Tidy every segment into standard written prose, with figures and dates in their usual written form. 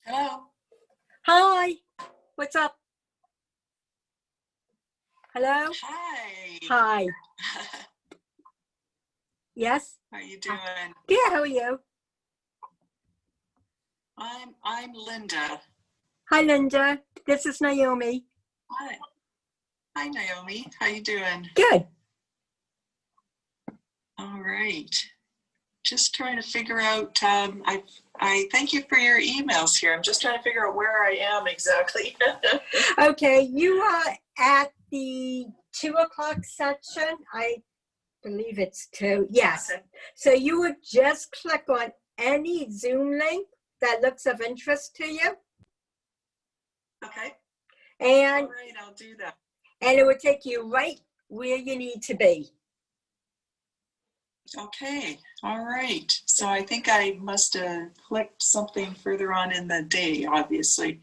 Hello. Hi, what's up? Hello? Hi. Hi. Yes? How you doing? Good, how are you? I'm Linda. Hi, Linda. This is Naomi. Hi. Hi, Naomi. How you doing? Good. All right. Just trying to figure out, I thank you for your emails here. I'm just trying to figure out where I am exactly. Okay, you are at the 2 o'clock section. I believe it's 2. Yes. Okay. So you would just click on any Zoom link that looks of interest to you. Okay. And, All right, I'll do that. and it would take you right where you need to be. Okay. All right. So I think I must have clicked something further on in the day, obviously.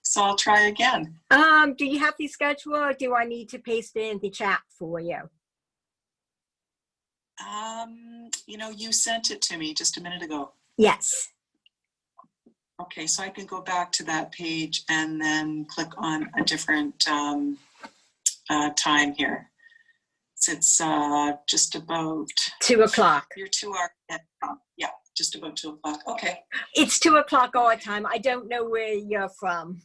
So I'll try again. Do you have the schedule or do I need to paste it in the chat for you? You know, you sent it to me just a minute ago. Yes. Okay, so I can go back to that page and then click on a different time here. So it's just about 2 o'clock. your 2 hour. Yeah, just about 2 o'clock. Okay. It's 2 o'clock our time. I don't know where you're from.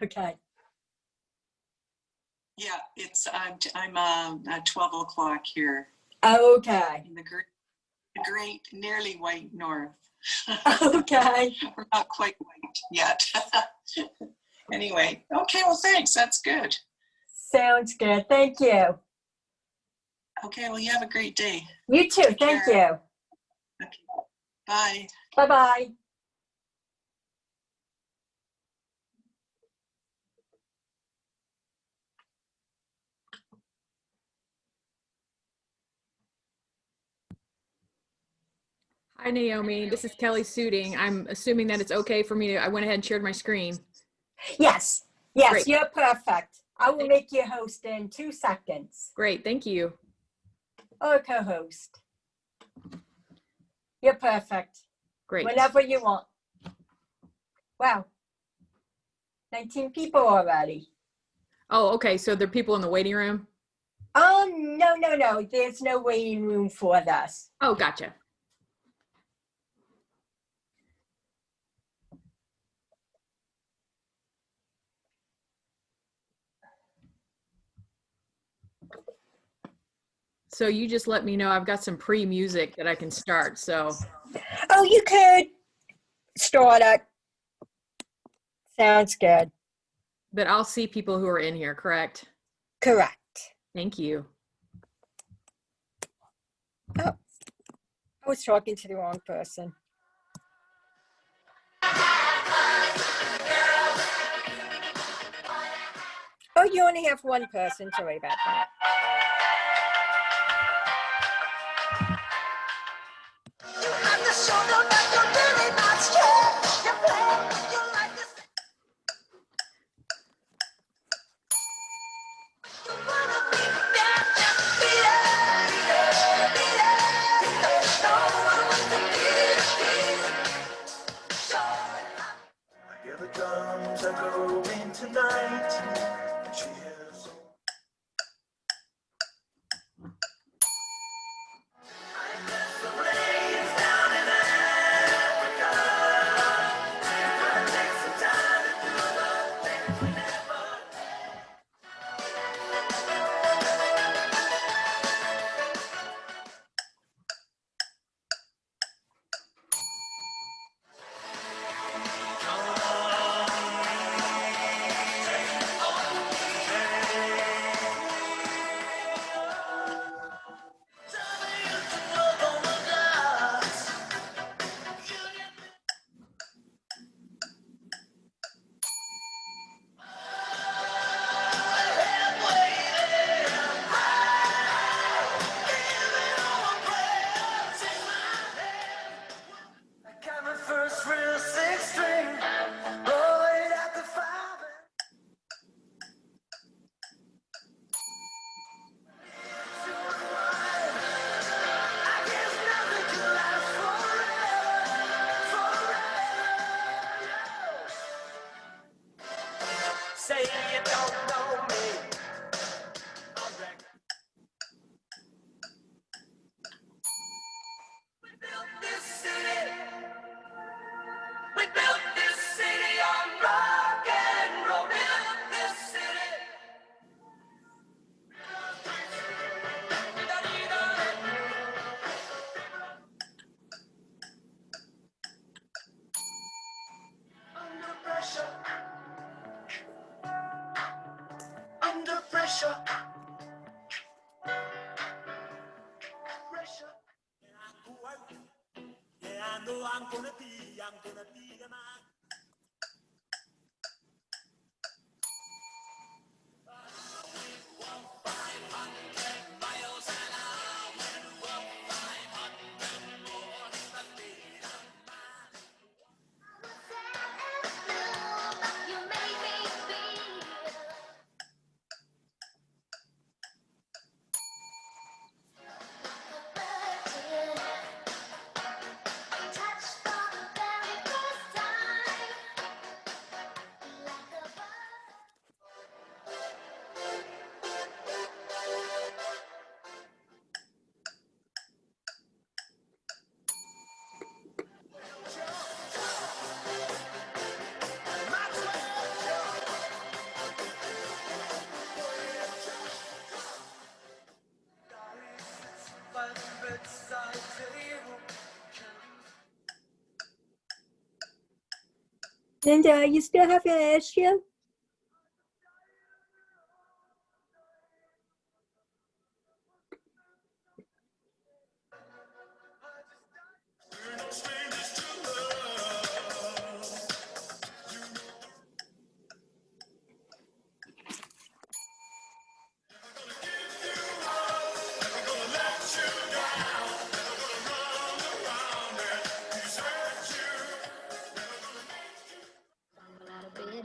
Okay. Yeah, it's I'm at 12 o'clock here Okay. in the great nearly white north. Okay. We're not quite white yet. Anyway, okay, well, thanks. That's good. Sounds good. Thank you. Okay, well, you have a great day. You too. Take Thank care. you. Okay. Bye. Bye-bye. Hi, Naomi. This is Kelli Suding. I'm assuming that it's okay for me to, I went ahead and shared my screen. Yes. Yes, Great. you're perfect. I will make you host in 2 seconds. Great. Thank you. Or co-host. You're perfect. Great. Whenever you want. Wow. 19 people already. Oh, okay. So there are people in the waiting room? No. There's no waiting room for this. Oh, gotcha. So you just let me know. I've got some pre-music that I can start. So. Oh, you could start it. Sounds good. But I'll see people who are in here, correct? Correct. Thank you. Oh, I was talking to the wrong person. Oh, you only have one person. Sorry about that. Linda, you still have your issue?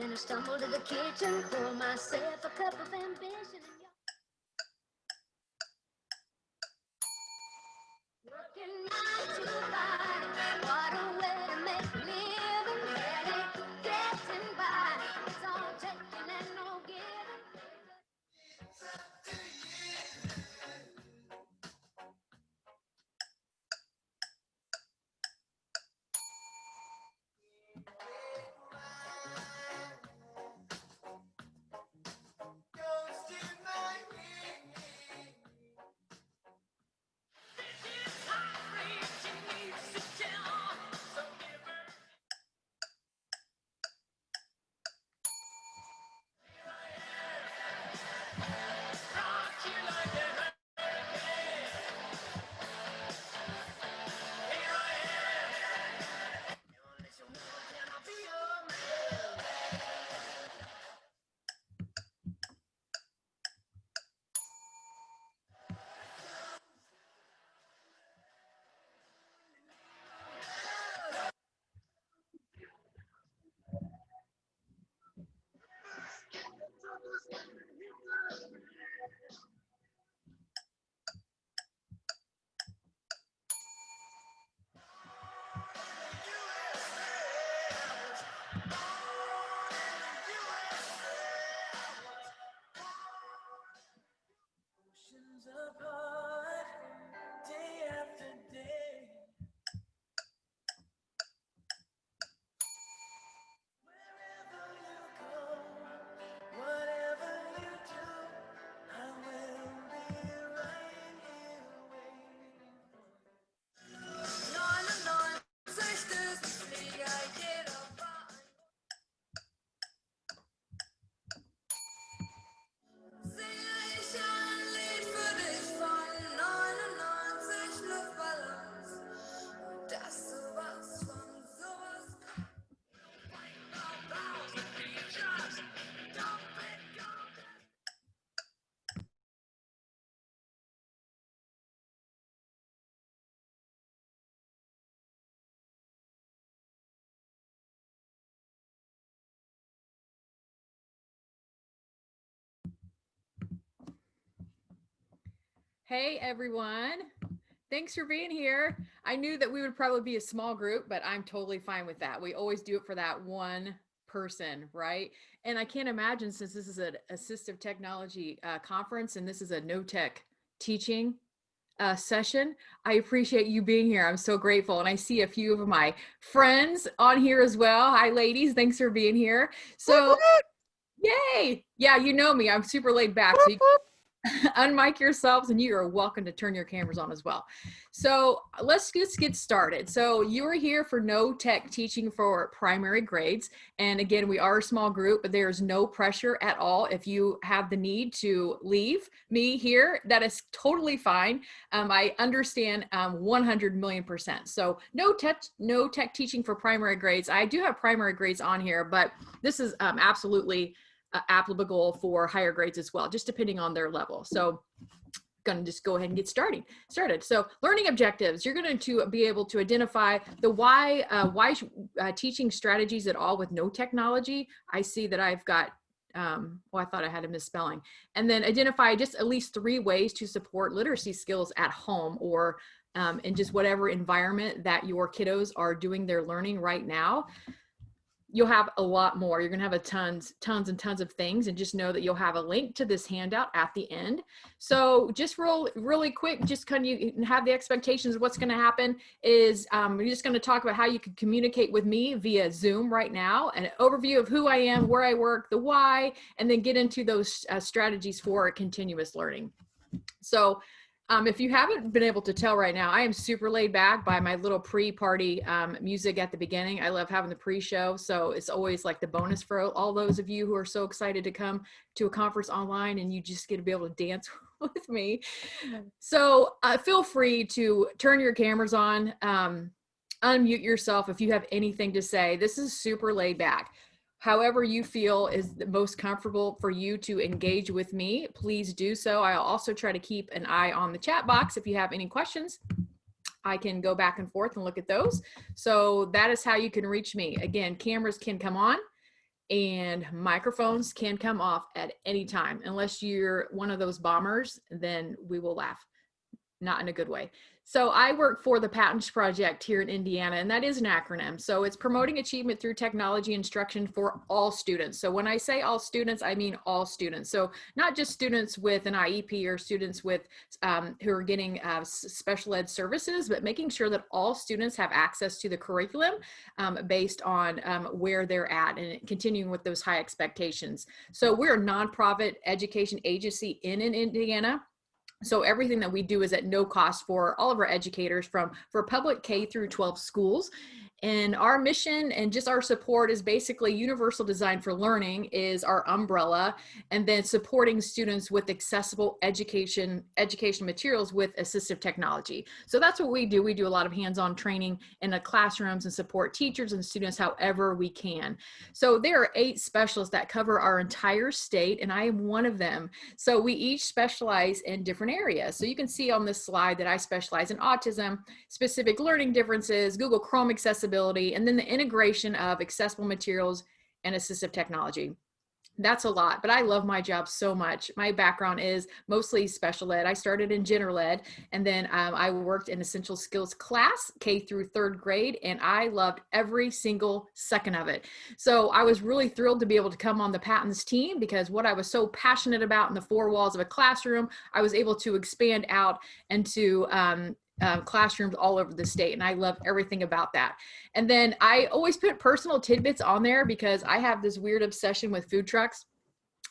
And I stumbled to the kitchen, pour myself a cup of ambition. Working 9 to 5, what a way to make a living. Barely getting by, it's all taking and no giving. Hey, everyone. Thanks for being here. I knew that we would probably be a small group, but I'm totally fine with that. We always do it for that one person, right? And I can't imagine, since this is an assistive technology conference and this is a no tech teaching session, I appreciate you being here. I'm so grateful. And I see a few of my friends on here as well. Hi, ladies. Thanks for being here. So, yay. Yeah, you know me. I'm super laid back. So unmic yourselves, and you are welcome to turn your cameras on as well. So let's just get started. So you are here for No Tech Teaching for Primary Grades. And again, we are a small group, but there's no pressure at all. If you have the need to leave me here, that is totally fine. I understand 100 million%. So no tech teaching for primary grades. I do have primary grades on here, but this is absolutely applicable for higher grades as well, just depending on their level. So going to just go ahead and get started. So learning objectives, you're going to be able to identify the why teaching strategies at all with no technology. I see that I've got, well, I thought I had a misspelling. And then identify just at least 3 ways to support literacy skills at home or in just whatever environment that your kiddos are doing their learning right now. You'll have a lot more. You're going to have tons and tons of things, and just know that you'll have a link to this handout at the end. So just really quick, just kind of have the expectations of what's going to happen is we're just going to talk about how you can communicate with me via Zoom right now, an overview of who I am, where I work, the why, and then get into those strategies for continuous learning. So if you haven't been able to tell right now, I am super laid back by my little pre-party music at the beginning. I love having the pre-show. So it's always like the bonus for all those of you who are so excited to come to a conference online and you just get to be able to dance with me. So feel free to turn your cameras on, unmute yourself if you have anything to say. This is super laid back. However you feel is the most comfortable for you to engage with me, please do so. I'll also try to keep an eye on the chat box. If you have any questions, I can go back and forth and look at those. So that is how you can reach me. Again, cameras can come on and microphones can come off at any time. Unless you're one of those bombers, then we will laugh. Not in a good way. So I work for the PATINS Project here in Indiana, and that is an acronym. So it's promoting achievement through technology instruction for all students. So when I say all students, I mean all students. So not just students with an IEP or students with who are getting special ed services, but making sure that all students have access to the curriculum based on where they're at and continuing with those high expectations. So we're a nonprofit education agency in Indiana. So everything that we do is at no cost for all of our educators for public K through 12 schools. And our mission and just our support is basically universal design for learning is our umbrella, and then supporting students with accessible education materials with assistive technology. So that's what we do. We do a lot of hands-on training in the classrooms and support teachers and students however we can. So there are 8 specialists that cover our entire state, and I am one of them. So we each specialize in different areas. So you can see on this slide that I specialize in autism, specific learning differences, Google Chrome accessibility, and then the integration of accessible materials and assistive technology. That's a lot, but I love my job so much. My background is mostly special ed. I started in general ed, and then I worked in essential skills class, K through 3rd grade, and I loved every single second of it. So I was really thrilled to be able to come on the PATINS team, because what I was so passionate about in the 4 walls of a classroom, I was able to expand out into classrooms all over the state, and I love everything about that. And then I always put personal tidbits on there because I have this weird obsession with food trucks.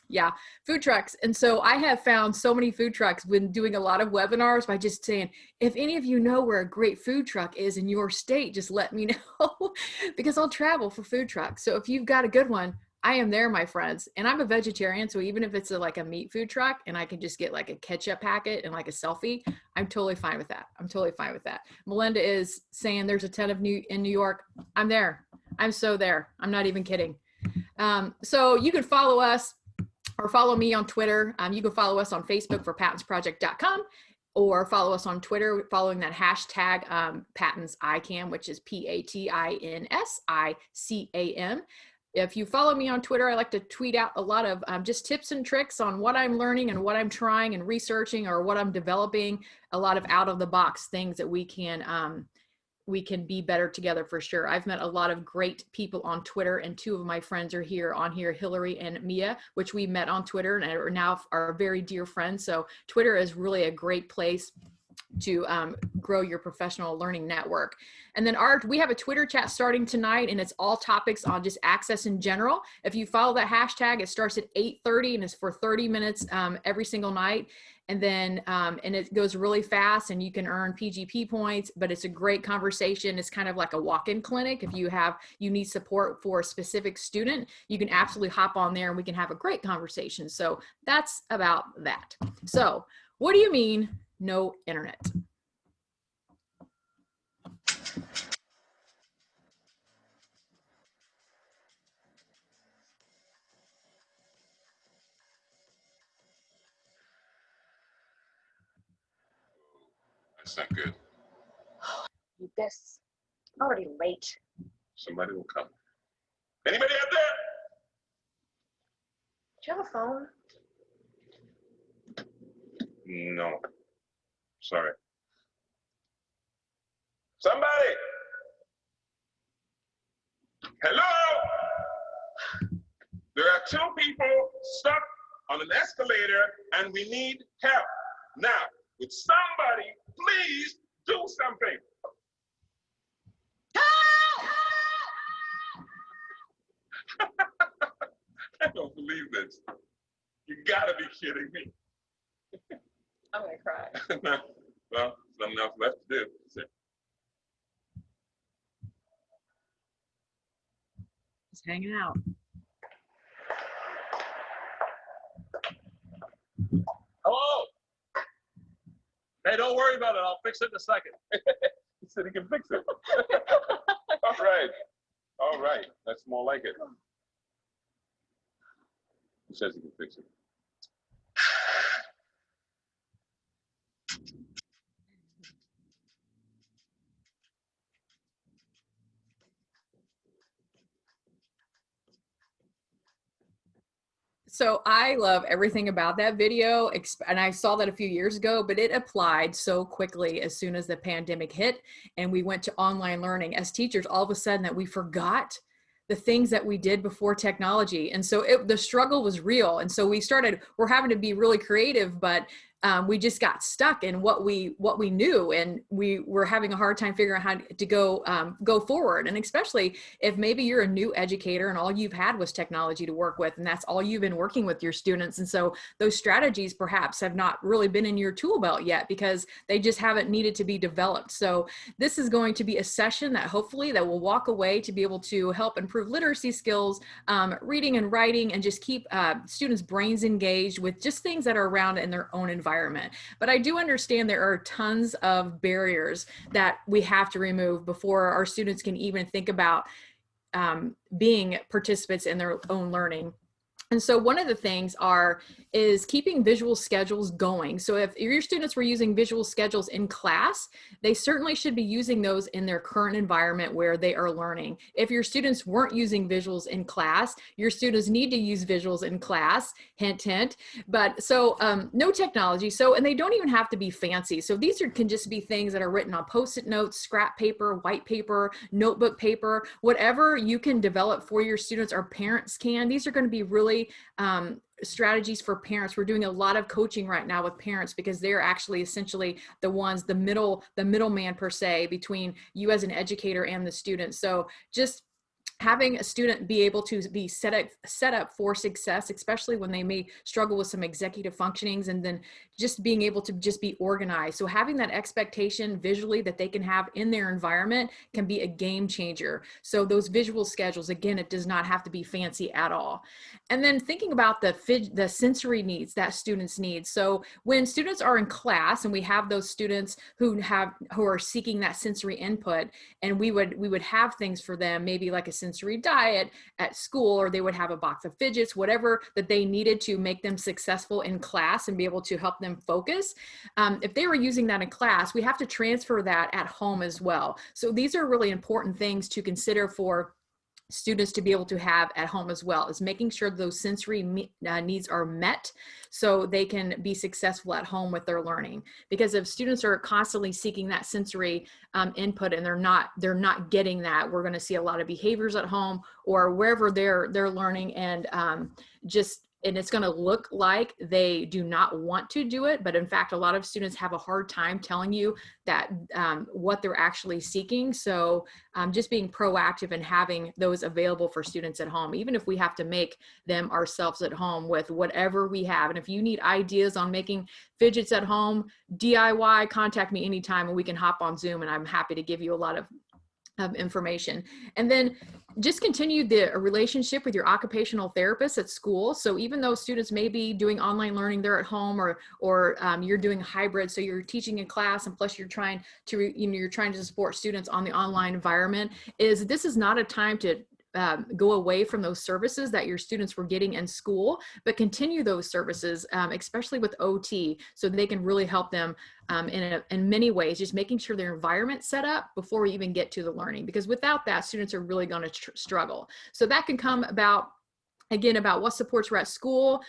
Yeah, food trucks. And so I have found so many food trucks when doing a lot of webinars by just saying, if any of you know where a great food truck is in your state, just let me know because I'll travel for food trucks. So if you've got a good one, I am there, my friends. And I'm a vegetarian, so even if it's like a meat food truck and I can just get like a ketchup packet and like a selfie, I'm totally fine with that. I'm totally fine with that. Melinda is saying there's a ton of in New York. I'm there. I'm so there. I'm not even kidding. So you can follow us or follow me on Twitter. You can follow us on Facebook for patinsproject.com, or follow us on Twitter following that hashtag PATINSICAM, which is PATINSICAM. If you follow me on Twitter, I like to tweet out a lot of just tips and tricks on what I'm learning and what I'm trying and researching, or what I'm developing, a lot of out of the box things that we can be better together for sure. I've met a lot of great people on Twitter, and 2 of my friends are on here, Hillary and Mia, which we met on Twitter and are now our very dear friends. So Twitter is really a great place grow your professional learning network. And then we have a Twitter chat starting tonight, and it's all topics on just access in general. If you follow that hashtag, it starts at 8:30 and it's for 30 minutes every single night. And then, and it goes really fast and you can earn PGP points, but it's a great conversation. It's kind of like a walk-in clinic. If you need support for a specific student, you can absolutely hop on there and we can have a great conversation. So that's about that. So what do you mean no internet? That's not good. Need this. I'm already late. Somebody will come. Anybody out there? Do you have a phone? No. Sorry. Somebody! Hello? There are two people stuck on an escalator and we need help. Now, would somebody please do something? I don't believe this. You gotta be kidding me. I'm gonna cry. Well, something else left to do. Just hanging out. Hello? Hey, don't worry about it. I'll fix it in a second. He said he can fix it. All right. All right. That's more like it. He says he can fix it. So I love everything about that video, and I saw that a few years ago, but it applied so quickly as soon as the pandemic hit and we went to online learning. As teachers, all of a sudden that we forgot the things that we did before technology. And so the struggle was real. And so we're having to be really creative, but we just got stuck in what we knew, and we were having a hard time figuring out how to go forward. And especially if maybe you're a new educator and all you've had was technology to work with, and that's all you've been working with your students. And so those strategies perhaps have not really been in your tool belt yet because they just haven't needed to be developed. So this is going to be a session that hopefully that will walk away to be able to help improve literacy skills, reading and writing, and just keep students' brains engaged with just things that are around in their own environment. But I do understand there are tons of barriers that we have to remove before our students can even think about being participants in their own learning. And so one of the things is keeping visual schedules going. So if your students were using visual schedules in class, they certainly should be using those in their current environment where they are learning. If your students weren't using visuals in class, your students need to use visuals in class, hint, hint. But so no technology. So, and they don't even have to be fancy. So these can just be things that are written on Post-it notes, scrap paper, white paper, notebook paper, whatever you can develop for your students or parents can. These are going to be really strategies for parents. We're doing a lot of coaching right now with parents because they're actually essentially the middleman per se between you as an educator and the student. So just having a student be able to be set up for success, especially when they may struggle with some executive functionings, and then just being able to just be organized. So having that expectation visually that they can have in their environment can be a game changer. So those visual schedules, again, it does not have to be fancy at all. And then thinking about the sensory needs that students need. So when students are in class and we have those students who are seeking that sensory input, and we would have things for them, maybe like a sensory diet at school, or they would have a box of fidgets, whatever that they needed to make them successful in class and be able to help them focus. If they were using that in class, we have to transfer that at home as well. So these are really important things to consider for students to be able to have at home as well, is making sure those sensory needs are met so they can be successful at home with their learning. Because if students are constantly seeking that sensory input and they're not getting that, we're going to see a lot of behaviors at home or wherever they're learning, and just and it's going to look like they do not want to do it. But in fact, a lot of students have a hard time telling you that what they're actually seeking. So just being proactive and having those available for students at home, even if we have to make them ourselves at home with whatever we have. And if you need ideas on making fidgets at home, DIY, contact me anytime and we can hop on Zoom, and I'm happy to give you a lot of information. And then just continue the relationship with your occupational therapist at school. So even though students may be doing online learning, they're at home, or you're doing hybrid, so you're teaching in class and plus you're trying to, you're trying to support students on the online environment, this is not a time to go away from those services that your students were getting in school, but continue those services, especially with OT, so they can really help them in many ways, just making sure their environment's set up before we even get to the learning, because without that, students are really going to struggle. So that can come about, again, about what supports are at school,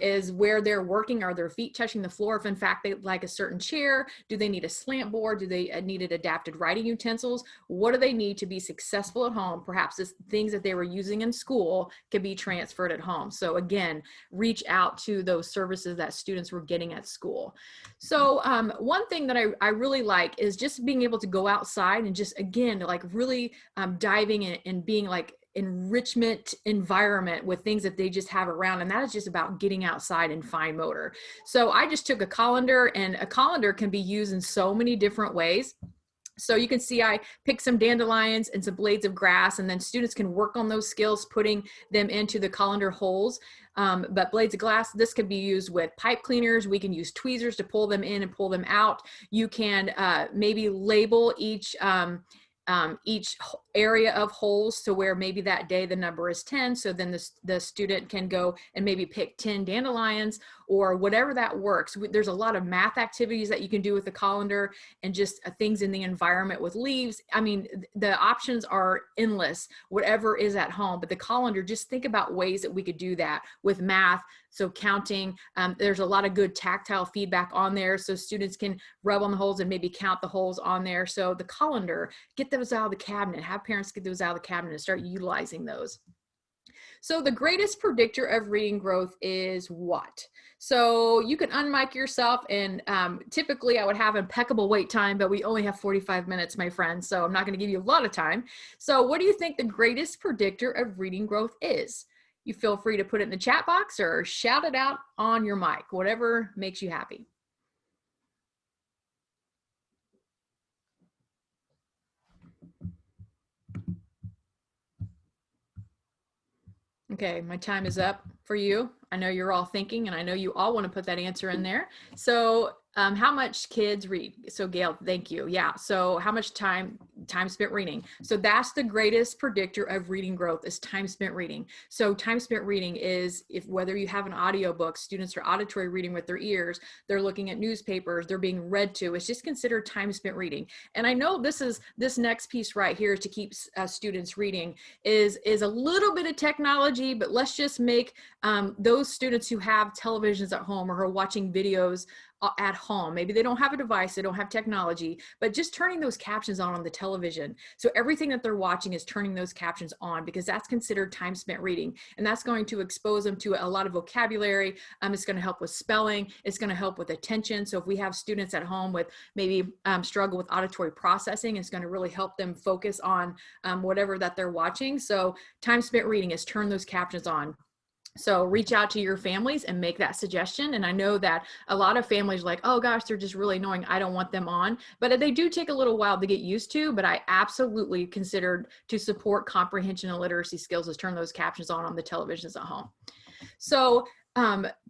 is where they're working. Are their feet touching the floor? If in fact they like a certain chair, do they need a slant board? Do they need adapted writing utensils? What do they need to be successful at home? Perhaps it's things that they were using in school can be transferred at home. So again, reach out to those services that students were getting at school. So one thing that I really like is just being able to go outside and just, again, like really diving in and being like enrichment environment with things that they just have around. And that is just about getting outside and fine motor. So I just took a colander, and a colander can be used in so many different ways. So you can see I picked some dandelions and some blades of grass, and then students can work on those skills, putting them into the colander holes. But blades of glass, this could be used with pipe cleaners. We can use tweezers to pull them in and pull them out. You can maybe label each area of holes, to where maybe that day the number is 10. So then the student can go and maybe pick 10 dandelions or whatever that works. There's a lot of math activities that you can do with the colander, and just things in the environment with leaves. I mean, the options are endless, whatever is at home. But the colander, just think about ways that we could do that with math. So counting, there's a lot of good tactile feedback on there, so students can rub on the holes and maybe count the holes on there. So the colander, get those out of the cabinet, have parents get those out of the cabinet and start utilizing those. So the greatest predictor of reading growth is what? So you can unmic yourself, and typically I would have impeccable wait time, but we only have 45 minutes, my friends, so I'm not going to give you a lot of time. So what do you think the greatest predictor of reading growth is? You feel free to put it in the chat box or shout it out on your mic, whatever makes you happy. Okay, my time is up for you. I know you're all thinking, and I know you all want to put that answer in there. So how much kids read? So Gail, thank you. Yeah, so how much time spent reading? So that's the greatest predictor of reading growth, is time spent reading. So time spent reading is, if whether you have an audiobook, students are auditory reading with their ears, they're looking at newspapers, they're being read to, it's just considered time spent reading. And I know this next piece right here is to keep students reading is a little bit of technology, but let's just make those students who have televisions at home or who are watching videos at home, maybe they don't have a device, they don't have technology, but just turning those captions on the television. So everything that they're watching is turning those captions on, because that's considered time spent reading. And that's going to expose them to a lot of vocabulary. It's going to help with spelling. It's going to help with attention. So if we have students at home with maybe struggle with auditory processing, it's going to really help them focus on whatever that they're watching. So time spent reading is turn those captions on. So reach out to your families and make that suggestion. And I know that a lot of families are like, oh gosh, they're just really annoying, I don't want them on. But they do take a little while to get used to, but I absolutely considered to support comprehension and literacy skills is turn those captions on the televisions at home. So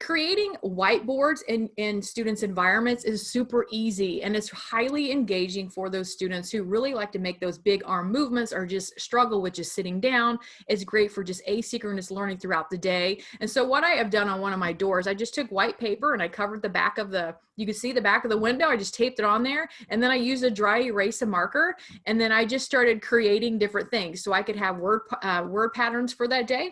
creating whiteboards in students' environments is super easy, and it's highly engaging for those students who really like to make those big arm movements or just struggle with just sitting down. It's great for just asynchronous learning throughout the day. And so what I have done on one of my doors, I just took white paper and I covered the back of you can see the back of the window, I just taped it on there, and then I used a dry erase and marker, and then I just started creating different things so I could have word patterns for that day.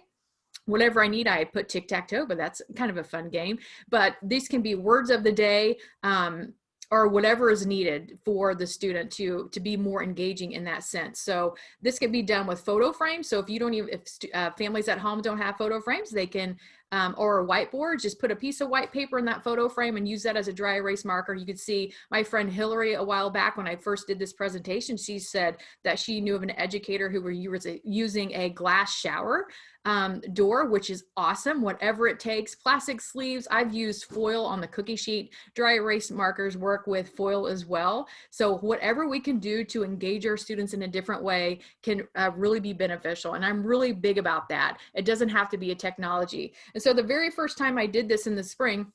Whatever I need, I put tic-tac-toe, but that's kind of a fun game. But these can be words of the day, or whatever is needed for the student to be more engaging in that sense. So this can be done with photo frames. So if you don't even, if families at home don't have photo frames, they can or a whiteboard, just put a piece of white paper in that photo frame and use that as a dry erase marker. You could see my friend Hillary a while back when I first did this presentation, she said that she knew of an educator who were using a glass shower door, which is awesome. Whatever it takes, plastic sleeves. I've used foil on the cookie sheet. Dry erase markers work with foil as well. So whatever we can do to engage our students in a different way can really be beneficial. And I'm really big about that. It doesn't have to be a technology. And so the very first time I did this in the spring,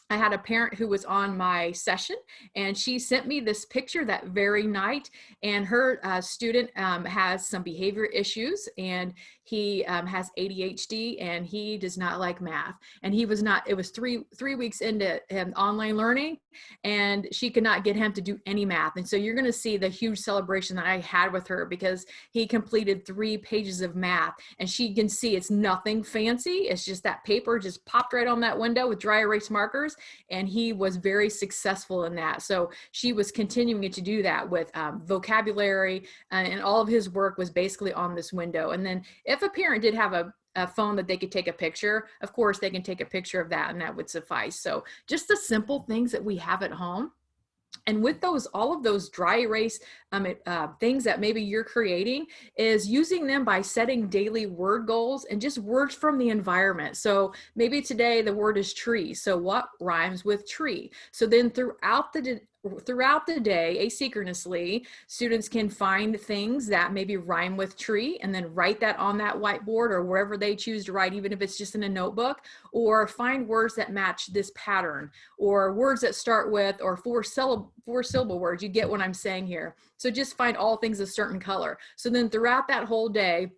I had a parent who was on my session, and she sent me this picture that very night, and her student has some behavior issues, and he has ADHD, and he does not like math. And he was not, it was three weeks into online learning, and she could not get him to do any math. And so you're going to see the huge celebration that I had with her because he completed 3 pages of math, and she can see it's nothing fancy. It's just that paper just popped right on that window with dry erase markers. And he was very successful in that. So she was continuing to do that with vocabulary, and all of his work was basically on this window. And then if a parent did have a phone that they could take a picture, of course they can take a picture of that and that would suffice. So just the simple things that we have at home. And with those, all of those dry erase things that maybe you're creating, is using them by setting daily word goals and just words from the environment. So maybe today the word is tree. So what rhymes with tree? So then throughout the day, asynchronously, students can find things that maybe rhyme with tree and then write that on that whiteboard or wherever they choose to write, even if it's just in a notebook, or find words that match this pattern, or words that start with, or four syllable words. You get what I'm saying here. So just find all things a certain color. So then throughout that whole day,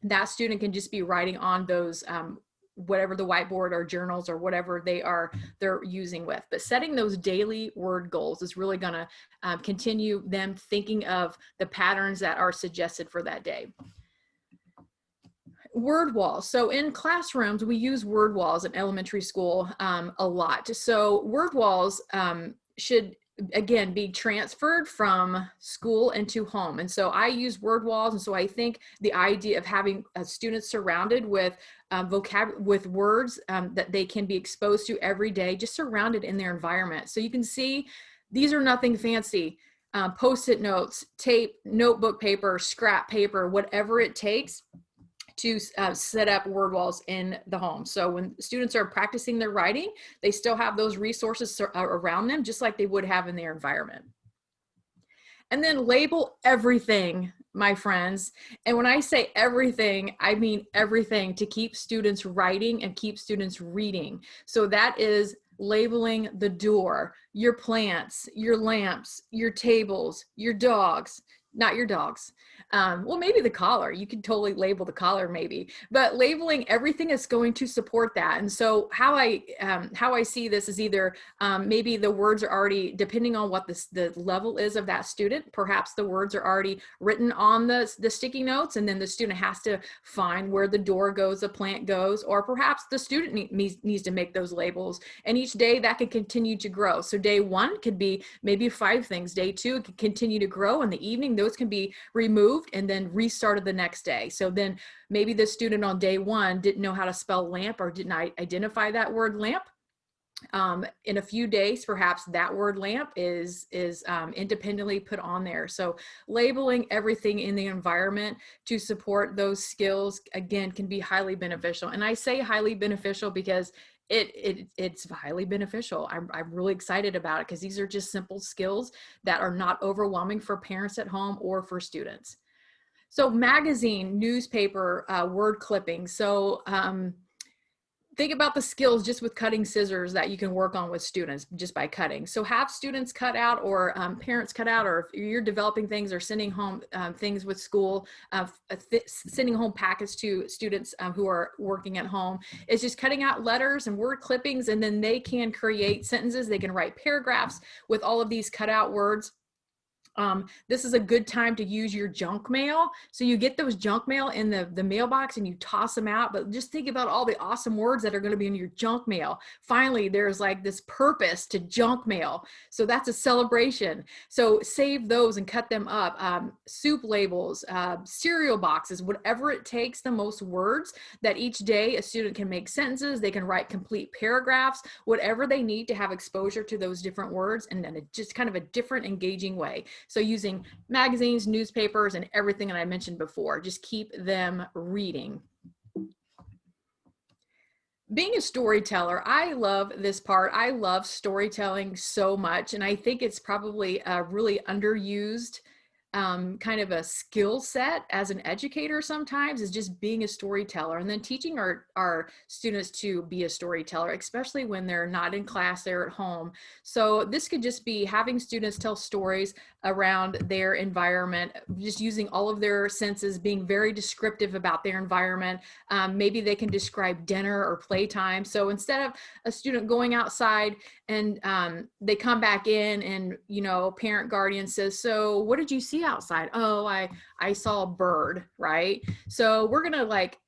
that student can just be writing on those whatever the whiteboard or journals or whatever they're using with. But setting those daily word goals is really going to continue them thinking of the patterns that are suggested for that day. Word walls. So in classrooms, we use word walls in elementary school a lot. So word walls should again be transferred from school into home. And so I use word walls. And so I think the idea of having students surrounded with with words that they can be exposed to every day, just surrounded in their environment. So you can see these are nothing fancy. Post-it notes, tape, notebook paper, scrap paper, whatever it takes to set up word walls in the home. So when students are practicing their writing, they still have those resources around them, just like they would have in their environment. And then label everything, my friends. And when I say everything, I mean everything, to keep students writing and keep students reading. So that is labeling the door, your plants, your lamps, your tables, your dogs, not your dogs. Well, maybe the collar, you could totally label the collar maybe, but labeling everything is going to support that. And so how I see this is either maybe the words are already, depending on what the level is of that student, perhaps the words are already written on the sticky notes, and then the student has to find where the door goes, the plant goes, or perhaps the student needs to make those labels. And each day that can continue to grow. So day 1 could be maybe 5 things. Day 2, it could continue to grow. In the evening, those can be removed and then restarted the next day. So then maybe the student on day 1 didn't know how to spell lamp or didn't identify that word lamp. In a few days, perhaps that word lamp is independently put on there. So labeling everything in the environment to support those skills, again, can be highly beneficial. And I say highly beneficial because it's highly beneficial. I'm really excited about it because these are just simple skills that are not overwhelming for parents at home or for students. So magazine, newspaper, word clippings. So think about the skills just with cutting scissors that you can work on with students just by cutting. So have students cut out, or parents cut out, or if you're developing things or sending home things with school, sending home packets to students who are working at home, is just cutting out letters and word clippings, and then they can create sentences. They can write paragraphs with all of these cut out words. This is a good time to use your junk mail. So you get those junk mail in the mailbox and you toss them out, but just think about all the awesome words that are going to be in your junk mail. Finally, there's like this purpose to junk mail. So that's a celebration. So save those and cut them up. Soup labels, cereal boxes, whatever it takes, the most words that each day a student can make sentences, they can write complete paragraphs, whatever they need to have exposure to those different words, and then just kind of a different engaging way. So using magazines, newspapers, and everything that I mentioned before, just keep them reading. Being a storyteller, I love this part. I love storytelling so much, and I think it's probably a really underused kind of a skill set as an educator sometimes, is just being a storyteller, and then teaching our students to be a storyteller, especially when they're not in class, they're at home. So this could just be having students tell stories around their environment, just using all of their senses, being very descriptive about their environment. Maybe they can describe dinner or playtime. So instead of a student going outside and they come back in and, you know, parent guardian says, so what did you see outside? Oh, I saw a bird, right? So we're gonna like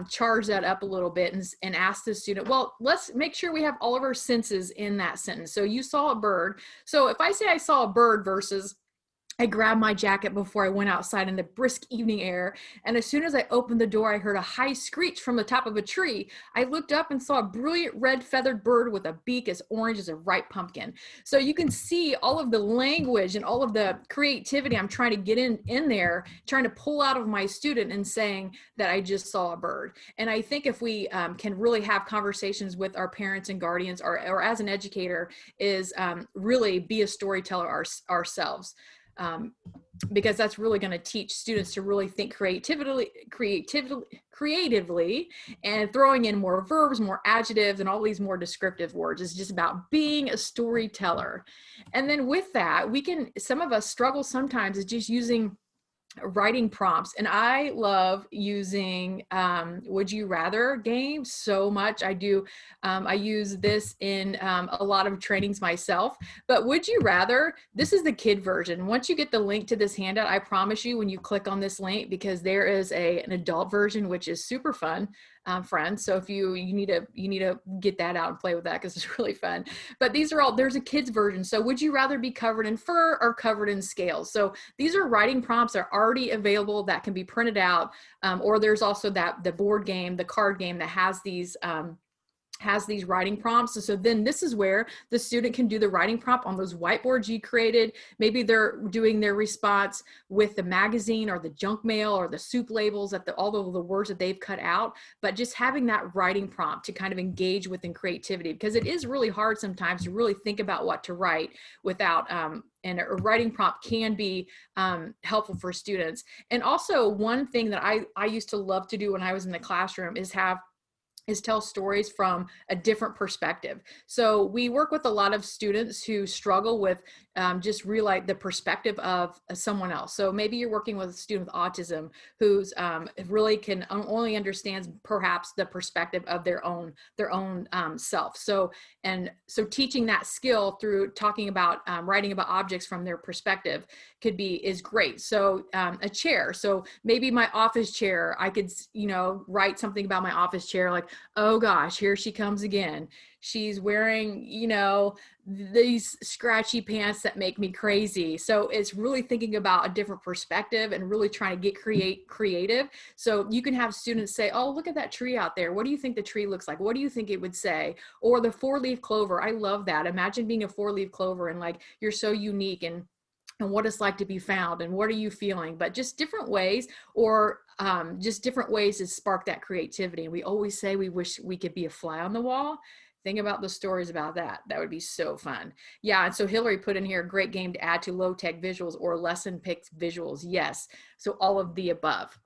charge that up a little bit and ask the student, well, let's make sure we have all of our senses in that sentence. So you saw a bird. So if I say I saw a bird versus I grabbed my jacket before I went outside in the brisk evening air, and as soon as I opened the door, I heard a high screech from the top of a tree. I looked up and saw a brilliant red feathered bird with a beak as orange as a ripe pumpkin. So you can see all of the language and all of the creativity I'm trying to get in there, trying to pull out of my student and saying that I just saw a bird. And I think if we can really have conversations with our parents and guardians, or as an educator, is really be a storyteller ourselves. Because that's really going to teach students to really think creatively, and throwing in more verbs, more adjectives, and all these more descriptive words is just about being a storyteller. And then with that, some of us struggle sometimes is just using writing prompts, and I love using would you rather games so much. I use this in a lot of trainings myself. But would you rather, this is the kid version. Once you get the link to this handout, I promise you, when you click on this link, because there is an adult version which is super fun, friends. So if you need to get that out and play with that, because it's really fun. But there's a kids version. So would you rather be covered in fur or covered in scales? So these are writing prompts that are already available that can be printed out. Or there's also the board game, the card game that has these writing prompts. And so then this is where the student can do the writing prompt on those whiteboards you created. Maybe they're doing their response with the magazine or the junk mail or the soup labels, all of the words that they've cut out, but just having that writing prompt to kind of engage within creativity, because it is really hard sometimes to really think about what to write without, and a writing prompt can be helpful for students. And also one thing that I used to love to do when I was in the classroom is tell stories from a different perspective. So we work with a lot of students who struggle with just realize the perspective of someone else. So maybe you're working with a student with autism who's really can only understands perhaps the perspective of their own self. So teaching that skill through talking about writing about objects from their perspective is great. So a chair. So maybe my office chair, I could write something about my office chair, like, oh gosh, here she comes again. She's wearing, these scratchy pants that make me crazy. So it's really thinking about a different perspective and really trying to get creative. So you can have students say, oh, look at that tree out there. What do you think the tree looks like? What do you think it would say? Or the 4-leaf clover. I love that. Imagine being a 4-leaf clover and like, you're so unique and what it's like to be found and what are you feeling, but just different ways, or just different ways to spark that creativity. And we always say we wish we could be a fly on the wall. Think about the stories about that. That would be so fun. Yeah, and so Hillary put in here, a great game to add to low-tech visuals or lesson picked visuals. Yes, so all of the above.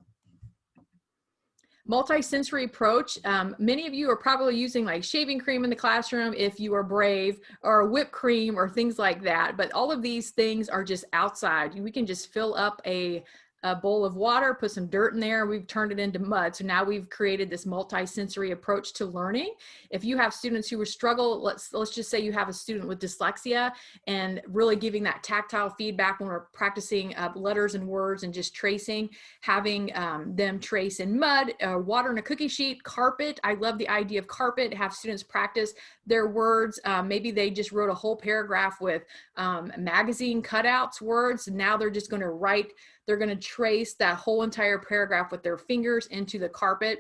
Multi-sensory approach. Many of you are probably using like shaving cream in the classroom if you are brave, or whipped cream or things like that. But all of these things are just outside. We can just fill up a a bowl of water, put some dirt in there, we've turned it into mud. So now we've created this multi-sensory approach to learning. If you have students who struggle, let's just say you have a student with dyslexia, and really giving that tactile feedback when we're practicing letters and words and just tracing, having them trace in mud, water in a cookie sheet, carpet. I love the idea of carpet, have students practice their words. Maybe they just wrote a whole paragraph with magazine cutouts words. Now they're just going to write, they're going to trace that whole entire paragraph with their fingers into the carpet.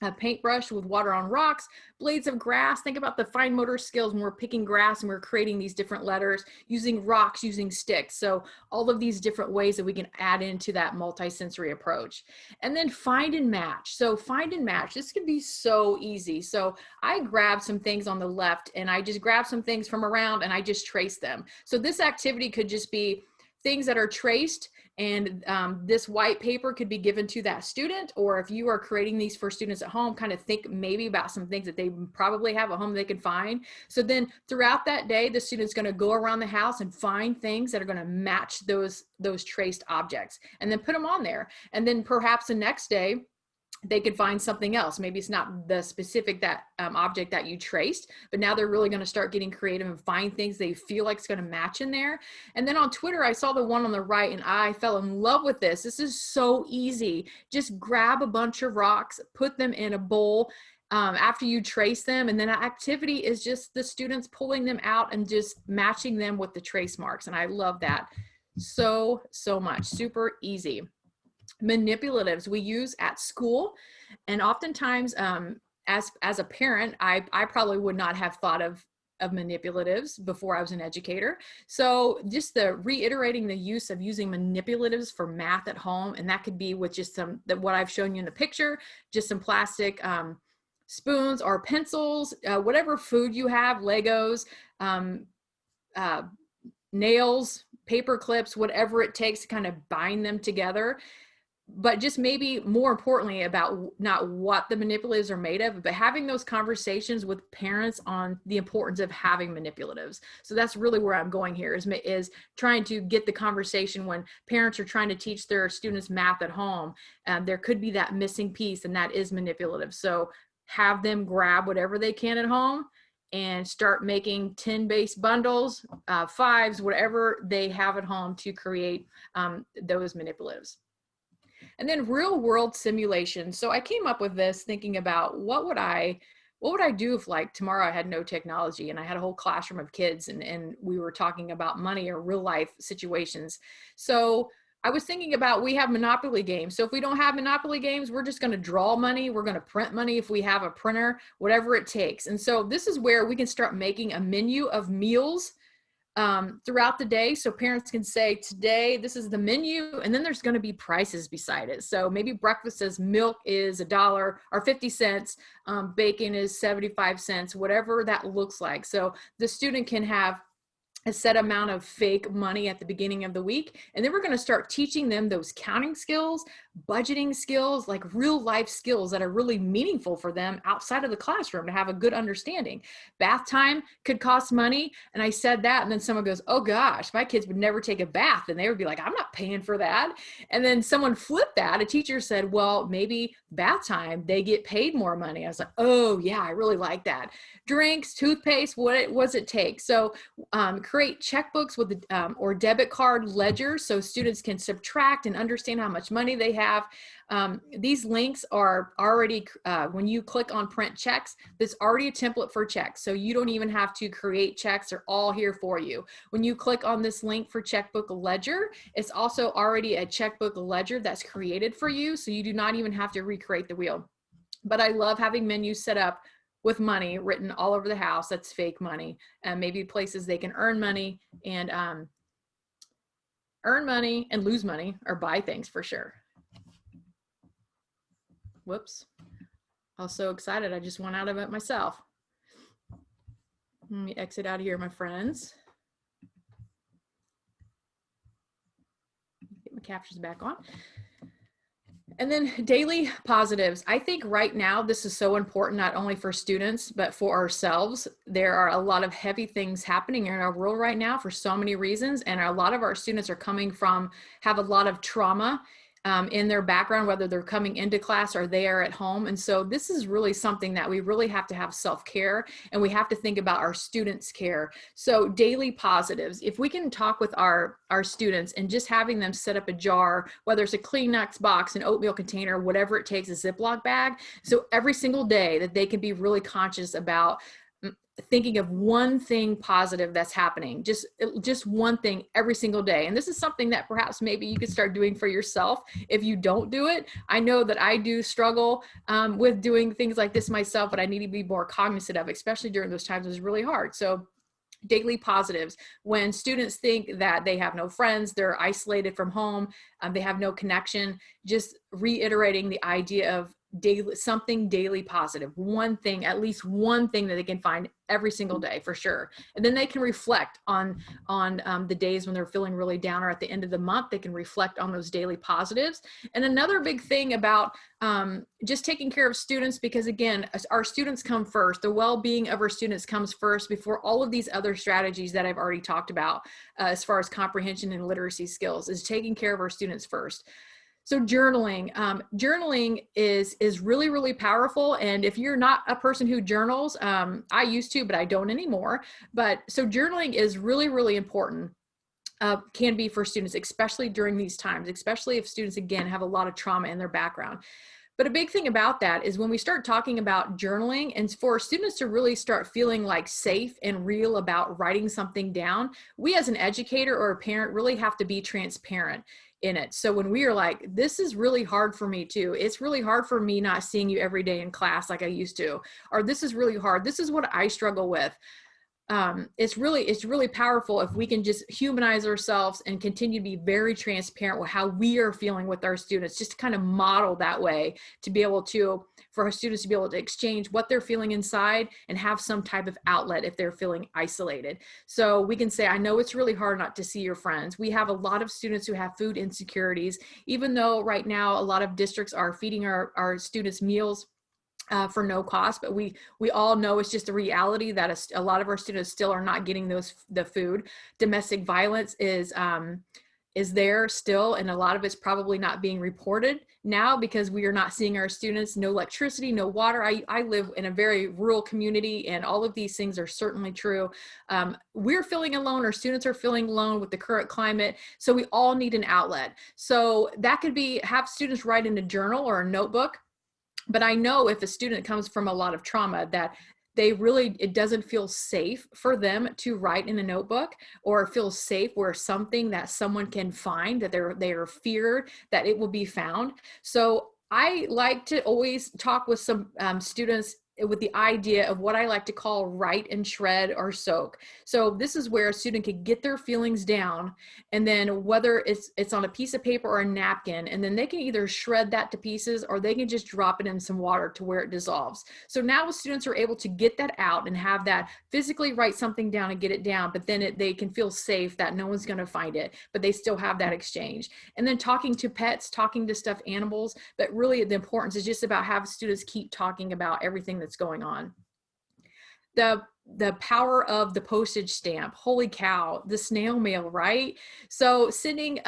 A paintbrush with water on rocks, blades of grass. Think about the fine motor skills when we're picking grass and we're creating these different letters, using rocks, using sticks. So all of these different ways that we can add into that multisensory approach. And then find and match. So find and match, this can be so easy. So I grabbed some things on the left and I just grabbed some things from around and I just traced them. So this activity could just be things that are traced, and this white paper could be given to that student, or if you are creating these for students at home, kind of think maybe about some things that they probably have at home they can find. So then throughout that day, the student's going to go around the house and find things that are going to match those traced objects and then put them on there. And then perhaps the next day, they could find something else. Maybe it's not the specific object that you traced, but now they're really going to start getting creative and find things they feel like it's going to match in there. And then on Twitter, I saw the one on the right and I fell in love with this. This is so easy. Just grab a bunch of rocks, put them in a bowl after you trace them. And then the activity is just the students pulling them out and just matching them with the trace marks. And I love that so much. Super easy. Manipulatives we use at school, and oftentimes as a parent, I probably would not have thought of manipulatives before I was an educator. So just reiterating the use of using manipulatives for math at home, and that could be with just what I've shown you in the picture, just some plastic spoons or pencils, whatever food you have, Legos, nails, paper clips, whatever it takes to kind of bind them together. But just maybe more importantly about not what the manipulatives are made of, but having those conversations with parents on the importance of having manipulatives. So that's really where I'm going here, is trying to get the conversation when parents are trying to teach their students math at home. There could be that missing piece, and that is manipulative. So have them grab whatever they can at home and start making 10-based bundles, 5s, whatever they have at home to create those manipulatives. And then real world simulation. So I came up with this thinking about what would I do if, like, tomorrow I had no technology and I had a whole classroom of kids and we were talking about money or real life situations. So I was thinking about, we have Monopoly games. So if we don't have Monopoly games, we're just going to draw money. We're going to print money if we have a printer, whatever it takes. And so this is where we can start making a menu of meals throughout the day. So parents can say, today, this is the menu, and then there's going to be prices beside it. So maybe breakfast says milk is $1 or 50 cents, bacon is 75 cents, whatever that looks like. So the student can have a set amount of fake money at the beginning of the week. And then we're going to start teaching them those counting skills, budgeting skills, like real life skills that are really meaningful for them outside of the classroom to have a good understanding. Bath time could cost money. And I said that, and then someone goes, oh gosh, my kids would never take a bath. And they would be like, I'm not paying for that. And then someone flipped that. A teacher said, well, maybe bath time, they get paid more money. I was like, oh yeah, I really like that. Drinks, toothpaste, what does it take? So create checkbooks with or debit card ledgers so students can subtract and understand how much money they have. These links are already, when you click on print checks, there's already a template for checks. So you don't even have to create checks. They're all here for you. When you click on this link for checkbook ledger, it's also already a checkbook ledger that's created for you. So you do not even have to recreate the wheel. But I love having menus set up with money written all over the house. That's fake money, and maybe places they can earn money and lose money or buy things for sure. Whoops. I was so excited. I just went out of it myself. Let me exit out of here, my friends. Get my captions back on. And then daily positives. I think right now this is so important, not only for students, but for ourselves. There are a lot of heavy things happening in our world right now for so many reasons. And a lot of our students are have a lot of trauma in their background, whether they're coming into class or they are at home. And so this is really something that we really have to have self-care, and we have to think about our students' care. So daily positives, if we can talk with our students and just having them set up a jar, whether it's a Kleenex box, an oatmeal container, whatever it takes, a Ziploc bag. So every single day that they can be really conscious about thinking of one thing positive that's happening, just one thing every single day. And this is something that perhaps maybe you could start doing for yourself if you don't do it. I know that I do struggle with doing things like this myself, but I need to be more cognizant of, especially during those times. It's really hard. So daily positives, when students think that they have no friends, they're isolated from home, they have no connection, just reiterating the idea of something daily positive, one thing, at least one thing that they can find every single day for sure. And then they can reflect on the days when they're feeling really down, or at the end of the month, they can reflect on those daily positives. And another big thing about just taking care of students, because again, our students come first, the well-being of our students comes first before all of these other strategies that I've already talked about as far as comprehension and literacy skills, is taking care of our students first. So journaling, journaling is really, really powerful. And if you're not a person who journals, I used to, but I don't anymore. But so journaling is really, really important. Can be for students, especially during these times, especially if students, again, have a lot of trauma in their background. But a big thing about that is when we start talking about journaling, and for students to really start feeling like safe and real about writing something down, we as an educator or a parent really have to be transparent in it. So when we are like, this is really hard for me too. It's really hard for me not seeing you every day in class like I used to, or this is really hard. This is what I struggle with. It's really powerful if we can just humanize ourselves and continue to be very transparent with how we are feeling with our students, just to kind of model that way, to be able to, for our students to be able to exchange what they're feeling inside and have some type of outlet if they're feeling isolated. So we can say, I know it's really hard not to see your friends. We have a lot of students who have food insecurities, even though right now a lot of districts are feeding our students meals for no cost, but we all know it's just a reality that a lot of our students still are not getting the food. Domestic violence is there still, and a lot of it's probably not being reported now because we are not seeing our students. No electricity, no water. I live in a very rural community, and all of these things are certainly true. We're feeling alone, our students are feeling alone with the current climate, so we all need an outlet. So that could be have students write in a journal or a notebook. But I know if a student comes from a lot of trauma, that it doesn't feel safe for them to write in a notebook, or feel safe where something that someone can find, that they are feared that it will be found. So I like to always talk with some students with the idea of what I like to call write and shred or soak. So this is where a student can get their feelings down, and then whether it's on a piece of paper or a napkin, and then they can either shred that to pieces, or they can just drop it in some water to where it dissolves. So now the students are able to get that out and have that physically write something down and get it down, but then they can feel safe that no one's going to find it, but they still have that exchange. And then talking to pets, talking to stuffed animals, but really the importance is just about having students keep talking about everything that's going on. The power of the postage stamp, holy cow, the snail mail, right? So sending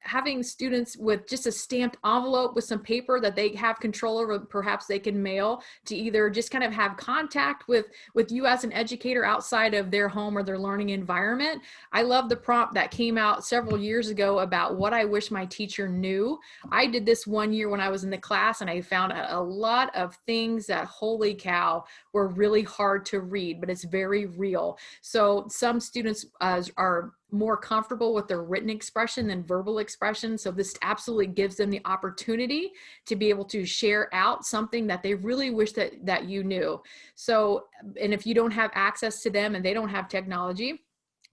having students with just a stamped envelope with some paper that they have control over, perhaps they can mail to either just kind of have contact with you as an educator outside of their home or their learning environment. I love the prompt that came out several years ago about what I wish my teacher knew. I did this one year when I was in the class, and I found a lot of things that, holy cow, were really hard to read, but it's very real. So some students are more comfortable with their written expression than verbal expression. So this absolutely gives them the opportunity to be able to share out something that they really wish that you knew. So, and if you don't have access to them and they don't have technology,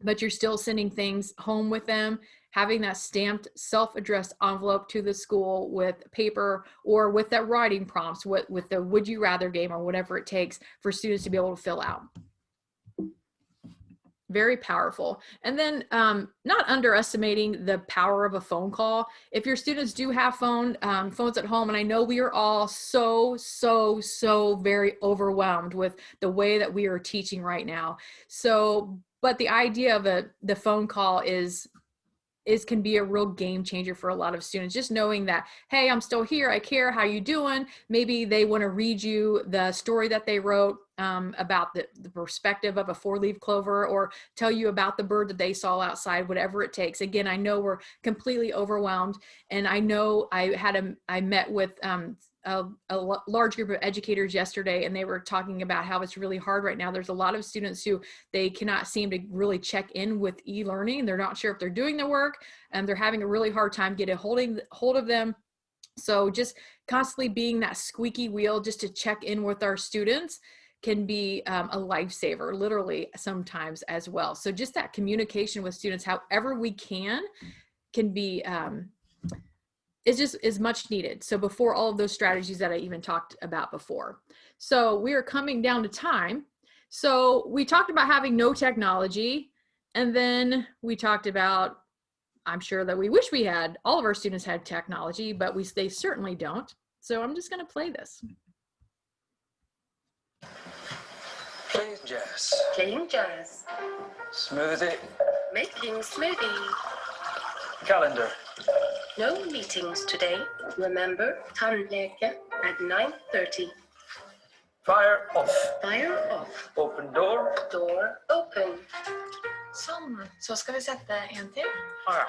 but you're still sending things home with them, having that stamped self-addressed envelope to the school with paper, or with that writing prompts, with the would you rather game, or whatever it takes for students to be able to fill out. Very powerful. And then not underestimating the power of a phone call. If your students do have phones at home, and I know we are all so very overwhelmed with the way that we are teaching right now. So, but the idea of the phone call is can be a real game changer for a lot of students. Just knowing that, hey, I'm still here, I care, how you doing? Maybe they want to read you the story that they wrote about the perspective of a 4-leaf clover, or tell you about the bird that they saw outside, whatever it takes. Again, I know we're completely overwhelmed, and I know I met with a large group of educators yesterday, and they were talking about how it's really hard right now. There's a lot of students who they cannot seem to really check in with e-learning. They're not sure if they're doing their work, and they're having a really hard time getting hold of them. So just constantly being that squeaky wheel just to check in with our students can be a lifesaver, literally sometimes as well. So just that communication with students, however we can be, is much needed. So before all of those strategies that I even talked about before. So we are coming down to time. So we talked about having no technology, and then we talked about, I'm sure that we wish we had, all of our students had technology, but they certainly don't. So I'm just going to play this. Playing jazz. Playing jazz. Smoothie. Making smoothie. Calendar. No meetings today. Remember, tandläkare at 9:30. Fire off. Fire off. Open door. Door open. Så ska vi sätta en till. Fire.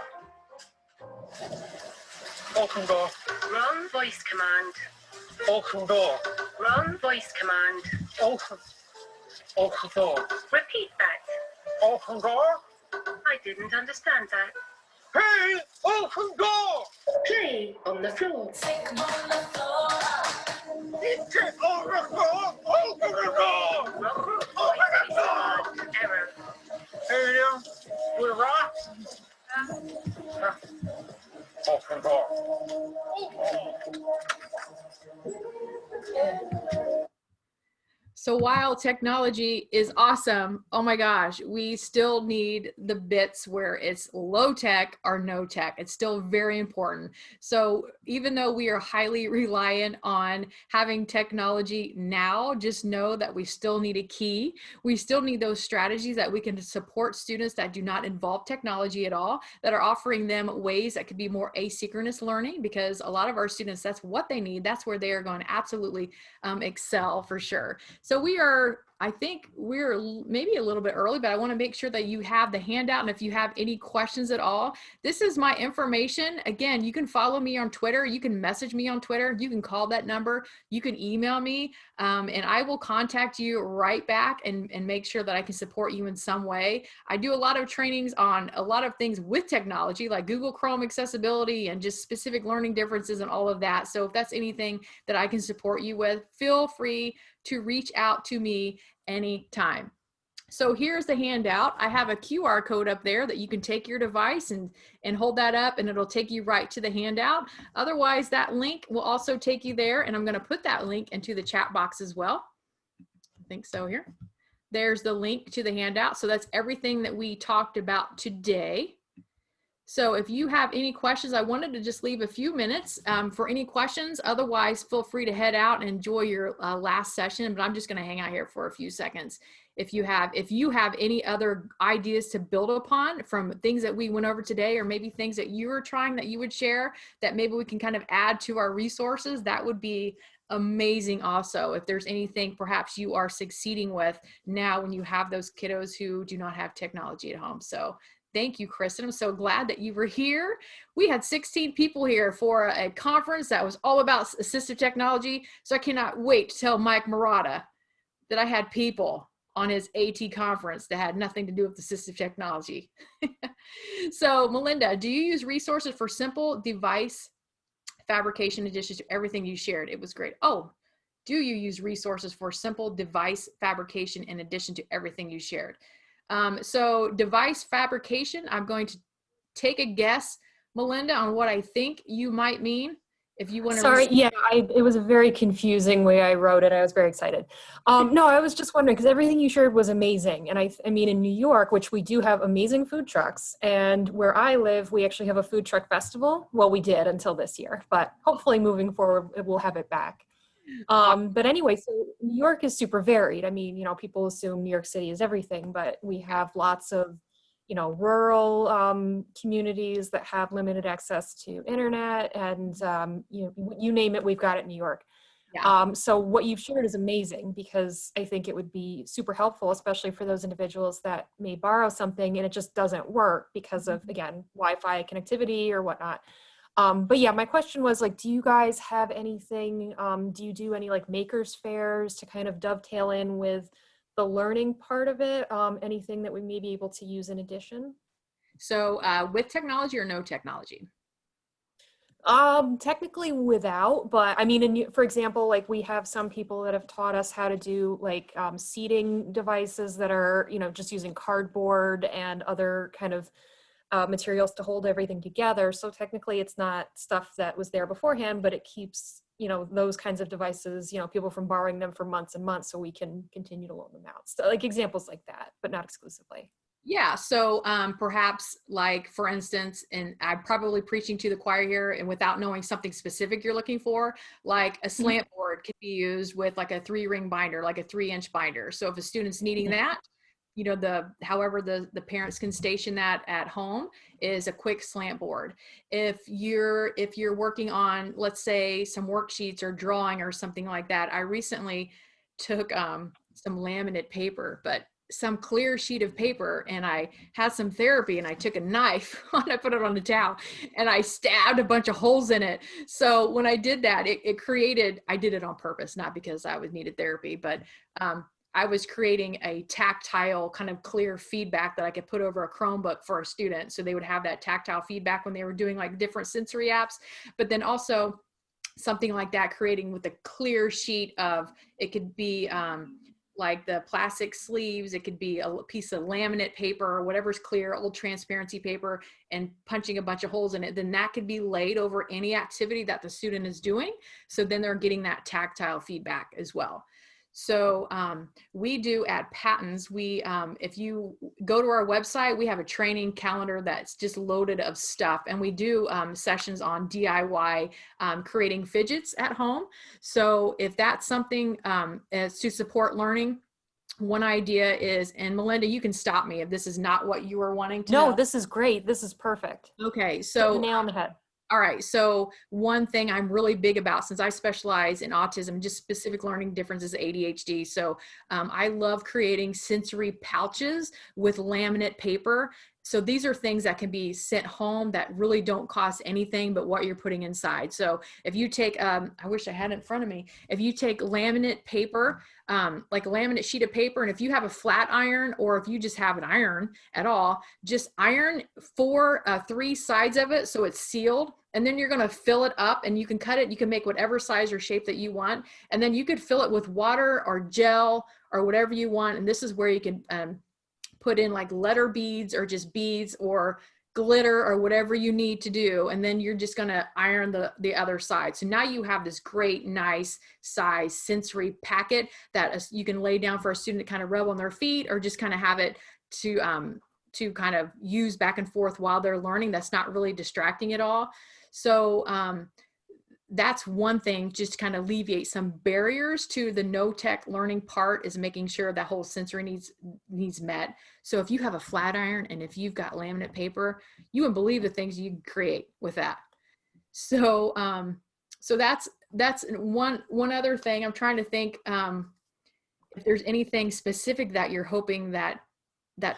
Open door. Wrong voice command. Open door. Wrong voice command. Open door. Repeat that. Open door. I didn't understand that. Hey, open door. Play on the floor. Get on the floor. Open the door. Wrong Open the voice door. command. Error. Hey, we're right. Open door. So while technology is awesome, oh my gosh, we still need the bits where it's low tech or no tech. It's still very important. So even though we are highly reliant on having technology now, just know that we still need a key. We still need those strategies that we can support students that do not involve technology at all, that are offering them ways that could be more asynchronous learning, because a lot of our students, that's what they need. That's where they are going to absolutely excel for sure. So I think we're maybe a little bit early, but I want to make sure that you have the handout. And if you have any questions at all, this is my information. Again, you can follow me on Twitter. You can message me on Twitter. You can call that number. You can email me, and I will contact you right back and make sure that I can support you in some way. I do a lot of trainings on a lot of things with technology, like Google Chrome accessibility and just specific learning differences and all of that. So if that's anything that I can support you with, feel free to reach out to me anytime. So here's the handout. I have a QR code up there that you can take your device and hold that up, and it'll take you right to the handout. Otherwise, that link will also take you there, and I'm going to put that link into the chat box as well. I think so here. There's the link to the handout. So that's everything that we talked about today. So if you have any questions, I wanted to just leave a few minutes for any questions. Otherwise, feel free to head out and enjoy your last session, but I'm just going to hang out here for a few seconds. If you have any other ideas to build upon from things that we went over today, or maybe things that you were trying that you would share that maybe we can kind of add to our resources, that would be amazing also. If there's anything perhaps you are succeeding with now when you have those kiddos who do not have technology at home. So thank you, Kristen. I'm so glad that you were here. We had 16 people here for a conference that was all about assistive technology. So I cannot wait to tell Mike Murata that I had people on his AT conference that had nothing to do with assistive technology. So Melinda, do you use resources for simple device fabrication in addition to everything you shared? It was great. Oh, do you use resources for simple device fabrication in addition to everything you shared? So device fabrication, I'm going to take a guess, Melinda, on what I think you might mean. If you want to. Sorry, yeah, it was a very confusing way I wrote it. I was very excited. No, I was just wondering, because everything you shared was amazing. And I mean, in New York, which we do have amazing food trucks, and where I live, we actually have a food truck festival. Well, we did until this year, but hopefully moving forward, we'll have it back. But anyway, so New York is super varied. I mean, you know, people assume New York City is everything, but we have lots of, rural communities that have limited access to internet, and you name it, we've got it in New York. Yeah. So what you've shared is amazing, because I think it would be super helpful, especially for those individuals that may borrow something and it just doesn't work because of, again, Wi-Fi connectivity or whatnot. But yeah, my question was like, do you guys have anything, do you do any like makers fairs to kind of dovetail in with the learning part of it? Anything that we may be able to use in addition? So with technology or no technology? Technically without, but I mean, for example, like we have some people that have taught us how to do like seating devices that are, just using cardboard and other kind of materials to hold everything together. So technically it's not stuff that was there beforehand, but it keeps, those kinds of devices, people from borrowing them for months and months, so we can continue to loan them out. So like examples like that, but not exclusively. Yeah, so perhaps like, for instance, and I'm probably preaching to the choir here, and without knowing something specific you're looking for, like a slant board can be used with like a 3-ring binder, like a 3-inch binder. So if a student's needing that, however the parents can station that at home is a quick slant board. If you're working on, let's say, some worksheets or drawing or something like that, I recently took some laminate paper, but some clear sheet of paper, and I had some therapy, and I took a knife and I put it on the towel and I stabbed a bunch of holes in it. So when I did that, it created, I did it on purpose, not because I needed therapy, but I was creating a tactile kind of clear feedback that I could put over a Chromebook for a student. So they would have that tactile feedback when they were doing like different sensory apps, but then also something like that, creating with a clear sheet of, it could be like the plastic sleeves, it could be a piece of laminate paper or whatever's clear, old transparency paper, and punching a bunch of holes in it. Then that could be laid over any activity that the student is doing. So then they're getting that tactile feedback as well. So we do at PATINS, if you go to our website, we have a training calendar that's just loaded of stuff, and we do sessions on DIY creating fidgets at home. So if that's something as to support learning, one idea is, and Melinda, you can stop me if this is not what you were wanting to know. No, this is great. This is perfect. Okay, so hit the nail on the head. All right, so one thing I'm really big about, since I specialize in autism, just specific learning differences, ADHD. So I love creating sensory pouches with laminate paper. So these are things that can be sent home that really don't cost anything but what you're putting inside. So if you take, I wish I had it in front of me. If you take laminate paper, like a laminate sheet of paper, and if you have a flat iron, or if you just have an iron at all, just iron 3 sides of it so it's sealed. And then you're going to fill it up, and you can cut it. You can make whatever size or shape that you want. And then you could fill it with water or gel or whatever you want. And this is where you can put in like letter beads or just beads or glitter or whatever you need to do. And then you're just going to iron the other side. So now you have this great, nice size sensory packet that you can lay down for a student to kind of rub on their feet, or just kind of have it to kind of use back and forth while they're learning. That's not really distracting at all. So that's one thing, just to kind of alleviate some barriers to the no tech learning part, is making sure that whole sensory needs met. So if you have a flat iron and if you've got laminate paper, you wouldn't believe the things you can create with that. So so that's one other thing. I'm trying to think if there's anything specific that you're hoping that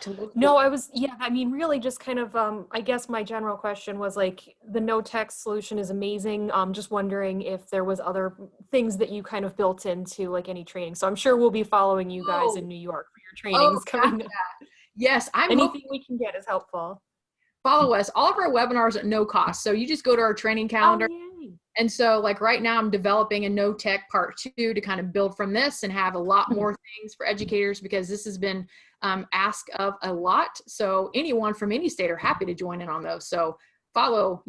to look for. No, I mean, really just kind of, I guess my general question was like, the no tech solution is amazing. Just wondering if there was other things that you kind of built into like any training. So I'm sure we'll be following you guys in New York for your trainings coming up. Yes, anything we can get is helpful. Follow us. All of our webinars at no cost. So you just go to our training calendar. And so like right now I'm developing a no tech part 2 to kind of build from this and have a lot more things for educators, because this has been asked of a lot. So anyone from any state are happy to join in on those. So follow,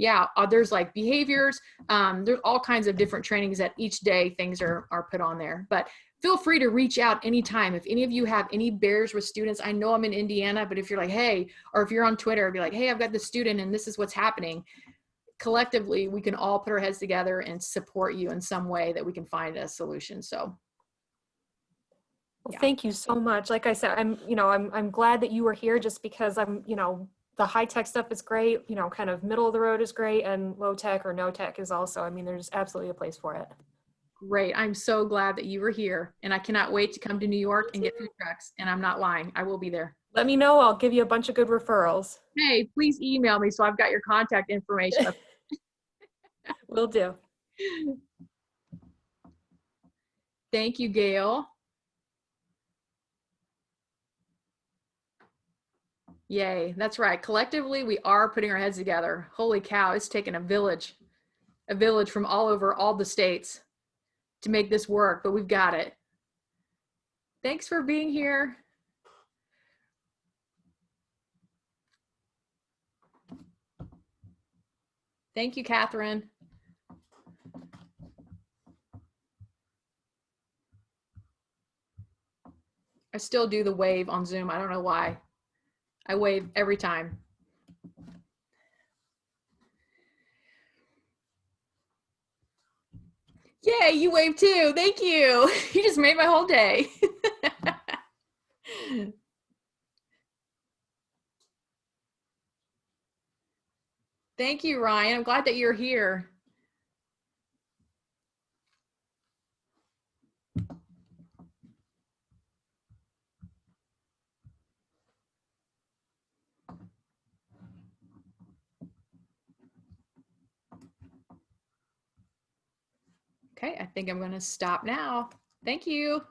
there's like behaviors. There's all kinds of different trainings that each day things are put on there. But feel free to reach out anytime. If any of you have any barriers with students, I know I'm in Indiana, but if you're like, hey, or if you're on Twitter, be like, hey, I've got this student and this is what's happening. Collectively, we can all put our heads together and support you in some way that we can find a solution. So Well, Yeah. thank you so much. Like I said, I'm glad that you were here just because the high tech stuff is great, kind of middle of the road is great, and low tech or no tech is also, there's absolutely a place for it. Great. I'm so glad that you were here, and I cannot wait to come to New York and get food trucks. And I'm not lying. I will be there. Let me know. I'll give you a bunch of good referrals. Hey, please email me so I've got your contact information. Will do. Thank you, Gail. Yay. That's right. Collectively, we are putting our heads together. Holy cow. It's taken a village from all over all the states to make this work, but we've got it. Thanks for being here. Thank you, Catherine. I still do the wave on Zoom. I don't know why. I wave every time. Yay, you wave too. Thank you. You just made my whole day. Thank you, Ryan. I'm glad that you're here. Okay, I think I'm going to stop now. Thank you.